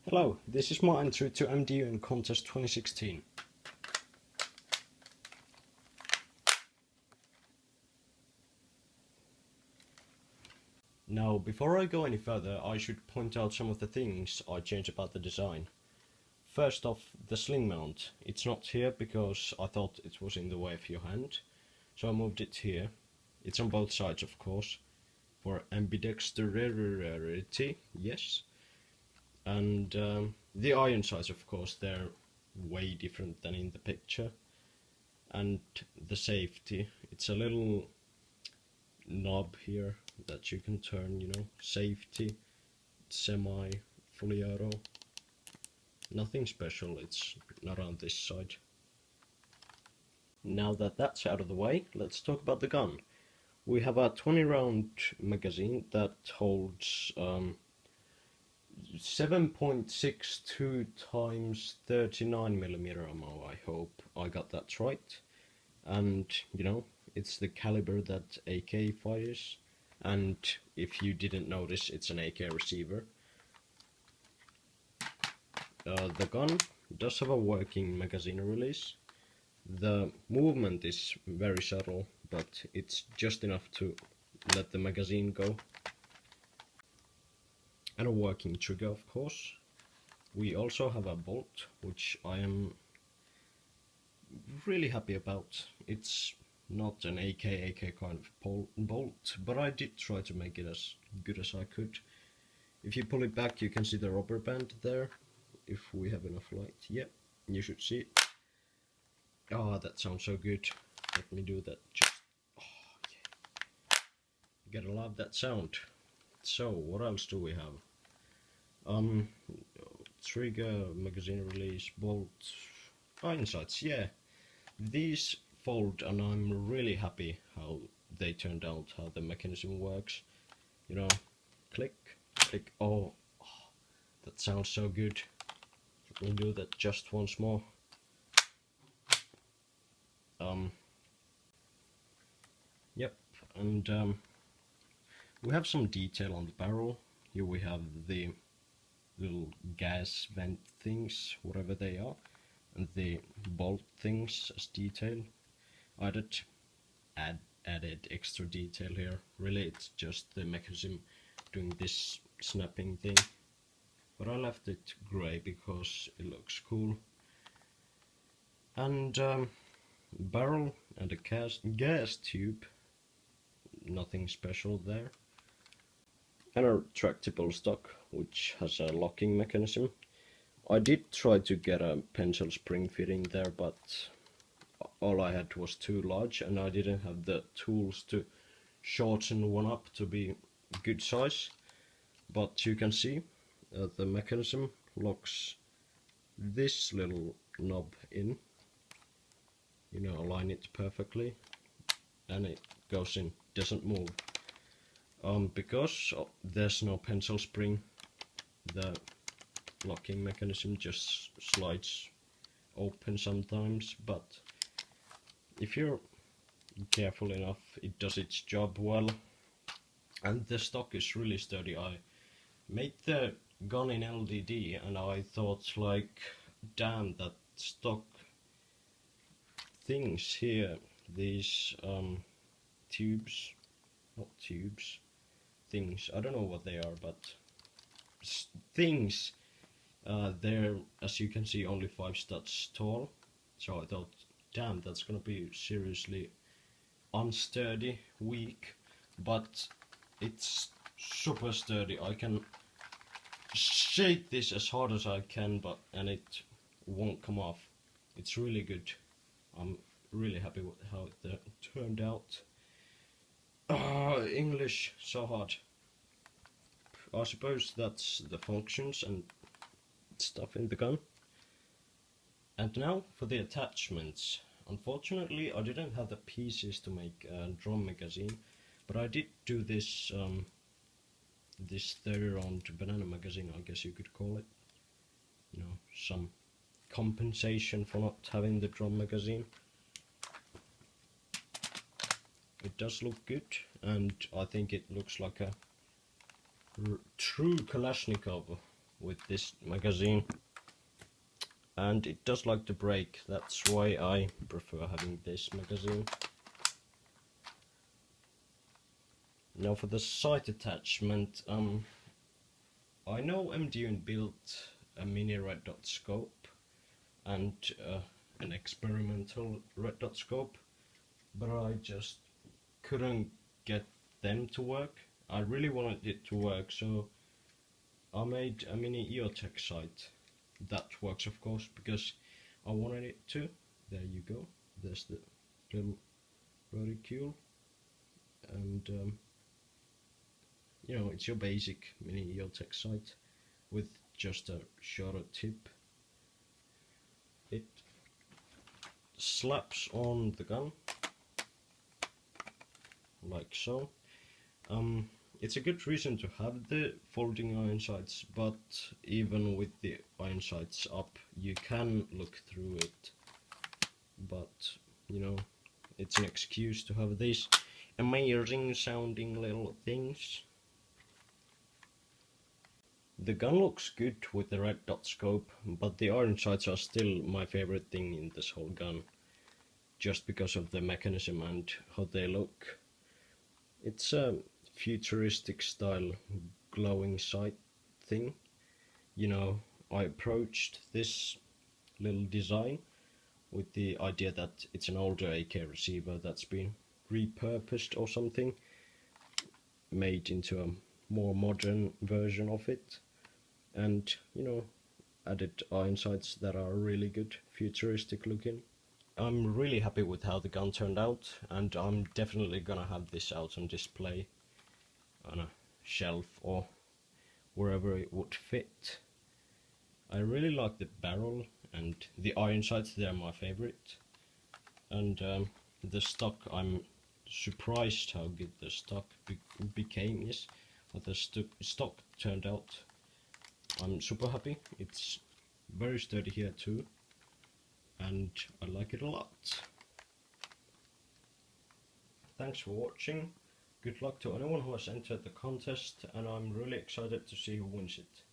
Hello, this is my entry to MDU in Contest 2016. Now, before I go any further, I should point out some of the things I changed about the design. First off, the sling mount. It's not here because I thought it was in the way of your hand, so I moved it here. It's on both sides, of course, for ambidexterity, yes. And the iron sights, of course, they're way different than in the picture. And the safety, it's a little knob here that you can turn, you know, safety, semi, fully auto. Nothing special, it's not on this side. Now that that's out of the way, let's talk about the gun. We have a 20 round magazine that holds 7.62 times 39mm ammo. I hope I got that right. And you know, it's the caliber that AK fires, and if you didn't notice, it's an AK receiver. The gun does have a working magazine release. The movement is very subtle, but it's just enough to let the magazine go. And a working trigger, of course. We also have a bolt, which I am really happy about. It's not an AK kind of bolt, but I did try to make it as good as I could. If you pull it back, you can see the rubber band there. If we have enough light, yeah, you should see it. Ah, that sounds so good. Let me do that. Just, oh yeah, you gotta love that sound. So, what else do we have? Trigger, magazine release, bolt, iron sights, yeah. These fold, and I'm really happy how they turned out, how the mechanism works. You know, click, click, oh, that sounds so good. Let me do that just once more. Yep, and we have some detail on the barrel. Here we have the little gas vent things, whatever they are, and the bolt things as detail. I did added extra detail here. Really, it's just the mechanism doing this snapping thing, but I left it grey because it looks cool. And barrel and a gas tube, nothing special there. And a retractable stock, which has a locking mechanism. I did try to get a pencil spring fitting there, but all I had was too large, and I didn't have the tools to shorten one up to be good size. But you can see the mechanism locks this little knob in. You know, align it perfectly, and it goes in, doesn't move. Because there's no pencil spring, the locking mechanism just slides open sometimes, but if you're careful enough, it does its job well. And the stock is really sturdy. I made the gun in LDD, and I thought, like, damn, that stock things here, these tubes, not tubes, things, I don't know what they are, but things, they're, as you can see, only 5 studs tall. So I thought, damn, that's gonna be seriously unsturdy, weak, but it's super sturdy. I can shake this as hard as I can, and it won't come off. It's really good. I'm really happy with how it turned out. English, so hard. I suppose that's the functions and stuff in the gun. And now for the attachments. Unfortunately, I didn't have the pieces to make a drum magazine, but I did do this this 30 round banana magazine, I guess you could call it. You know, some compensation for not having the drum magazine. It does look good, and I think it looks like a true Kalashnikov with this magazine, and it does like to break. That's why I prefer having this magazine. Now for the sight attachment, I know MDU built a mini red dot scope and an experimental red dot scope, but I just couldn't get them to work. I really wanted it to work, so I made a mini EOTech sight that works, of course, because I wanted it to. There you go. There's the little reticule, and you know, it's your basic mini EOTech sight with just a shorter tip. It slaps on the gun like so. It's a good reason to have the folding iron sights, but even with the iron sights up, you can look through it. But you know, it's an excuse to have these amazing sounding little things. The gun looks good with the red dot scope, but the iron sights are still my favorite thing in this whole gun, just because of the mechanism and how they look. It's a futuristic style glowing sight thing. You know, I approached this little design with the idea that it's an older AK receiver that's been repurposed or something, made into a more modern version of it, and you know, added iron sights that are really good, futuristic looking. I'm really happy with how the gun turned out, and I'm definitely gonna have this out on display on a shelf or wherever it would fit. I really like the barrel and the iron sights, they're my favorite. And the stock, I'm surprised how good the stock became, yes, how the stock turned out. I'm super happy. It's very sturdy here too, and I like it a lot. Thanks for watching. Good luck to anyone who has entered the contest, and I'm really excited to see who wins it.